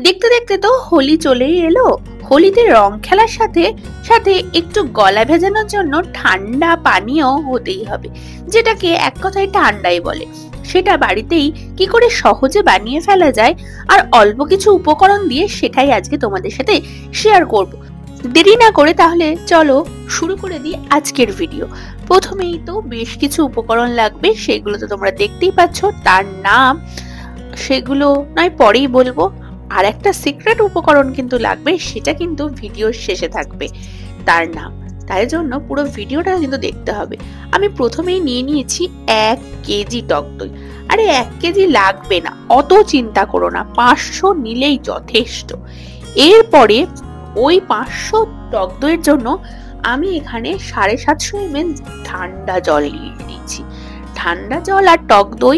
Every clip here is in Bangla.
দেখতে দেখতে তো হোলি চলেই এলো। হোলিতে রং খেলার সাথে সাথে একটু গলা ভেজানোর জন্য ঠান্ডা পানীয় হতেই হবে, যেটাকে এক কথায় ঠান্ডাই বলে। সেটা বাড়িতেই কি করে সহজে বানিয়ে ফেলা যায় আর অল্প কিছু উপকরণ দিয়ে, সেটাই আজকে তোমাদের সাথে শেয়ার করব। দেরি না করে তাহলে চলো শুরু করে দিই আজকের ভিডিও। প্রথমেই তো বেশ কিছু উপকরণ লাগবে, সেগুলো তো তোমরা দেখতেই পাচ্ছ। তার নাম সেগুলো নয় পরেই বলবো। আর একটা সিক্রেট উপকরণ কিন্তু লাগবে, সেটা কিন্তু ভিডিওর শেষে থাকবে, তার নাম। তাই জন্য পুরো ভিডিওটা কিন্তু দেখতে হবে। আমি প্রথমেই নিয়ে নিয়েছি 1 কেজি টক দই। আরে 1 কেজি লাগবে না, অত চিন্তা করো না, 500 নিলেই যথেষ্ট। এরপরে ওই 500 টক দইয়ের জন্য আমি এখানে 750 ml ঠান্ডা জল নিয়ে নিয়েছি। ঠান্ডা জল আর টক দই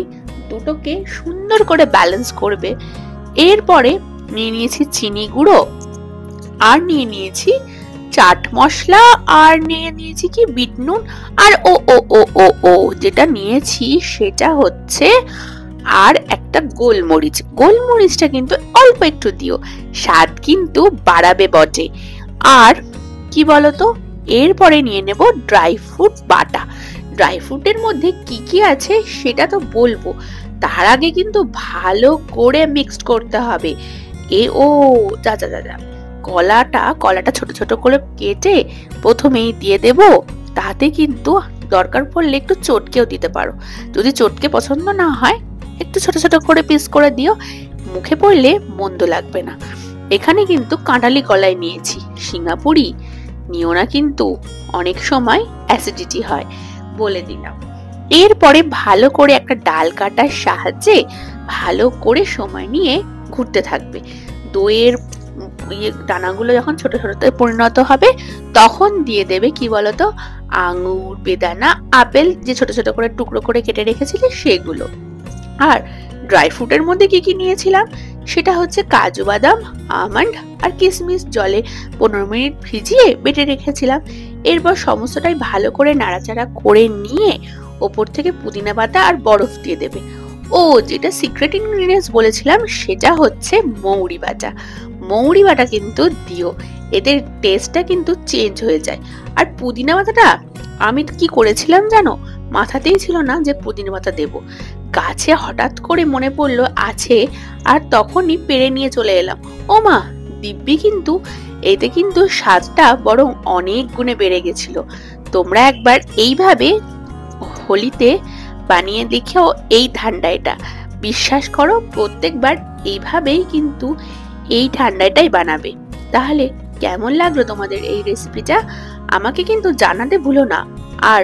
দুটোকে সুন্দর করে ব্যালেন্স করবে। এরপরে নিয়ে নিয়েছি চিনি গুঁড়ো, আর নিয়ে নিয়েছি চাট মশলা, আর নিয়ে নিয়েছি কি বিট নুন, আর ও ও ও ও ও যেটা নিয়েছি সেটা হচ্ছে আর একটা গোলমরিচ। গোলমরিচটা কিন্তু অল্প একটু দিও, স্বাদ কিন্তু বাড়াবে বটে। আর কি বলতো, এরপরে নিয়ে নেব ড্রাই ফ্রুট বাটা। ড্রাই ফ্রুটের মধ্যে কি কি আছে সেটা তো বলবো, তার আগে কিন্তু ভালো করে মিক্সড করতে হবে। যা যা যা যা কলাটা ছোট ছোট করে কেটে প্রথমেই দিয়ে দেব। তাতে কিন্তু দরকার পড়লে একটু চটকেও দিতে পারো, যদি চটকে পছন্দ না হয় একটু ছোট ছোট করে পিস করে দিও, মুখে পড়লে মন্দ লাগবে না। এখানে কিন্তু কাঁঠালি কলাই নিয়েছি, সিঙ্গাপুরি নিও না, কিন্তু অনেক সময় অ্যাসিডিটি হয়, বলে দিলাম। এরপরে ভালো করে একটা ডাল কাটার সাহায্যে ভালো করে সময় নিয়ে ঘুরতে থাকবে। দইয়ের দানাগুলো যখন ছোট ছোট পরিণত হবে, তখন দিয়ে দেবে কি বলতো, আঙুর, বেদানা, আপেল যে ছোট ছোট করে টুকরো করে কেটে রেখেছিলে সেগুলো। আর ড্রাই ফ্রুটের মধ্যে কি কি নিয়েছিলাম সেটা হচ্ছে কাজু বাদাম, আমন্ড আর কিশমিশ জলে 15 মিনিট ভিজিয়ে বেটে রেখেছিলাম। এরপর সমস্তটাই ভালো করে নাড়াচাড়া করে নিয়ে ওপর থেকে পুদিনা পাতা আর বরফ দিয়ে দেবে। যেটা সিক্রেট ইনগ্রেডিয়েন্টস বলেছিলাম সেটা হচ্ছে মৌরি বাটা। মৌরি বাটা কিন্তু দিও, এদের টেস্টটা কিন্তু চেঞ্জ হয়ে যায়। আর পুদিনা পাতাটা আমি কি করেছিলাম জানো, মাথাতেই ছিল না যে পুদিনা পাতা দেব, গাছে হঠাৎ করে মনে পড়লো আছে, আর তখনই পেরে নিয়ে চলে এলাম। ও মা, দিব্যি কিন্তু এতে কিন্তু স্বাদটা বরং অনেক গুণে বেড়ে গেছিল। তোমরা একবার এইভাবে হোলিতে বানিয়ে দেখেও এই ঠান্ডাটা, বিশ্বাস করো প্রত্যেকবার এইভাবেই কিন্তু এই ঠান্ডাটাই বানাবে। তাহলে কেমন লাগলো তোমাদের এই রেসিপিটা আমাকে কিন্তু জানাতে ভুলো না, আর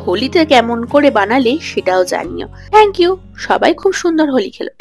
হোলিতে কেমন করে বানালে সেটাও জানিও। থ্যাংক ইউ, সবাই খুব সুন্দর হোলি খেলো।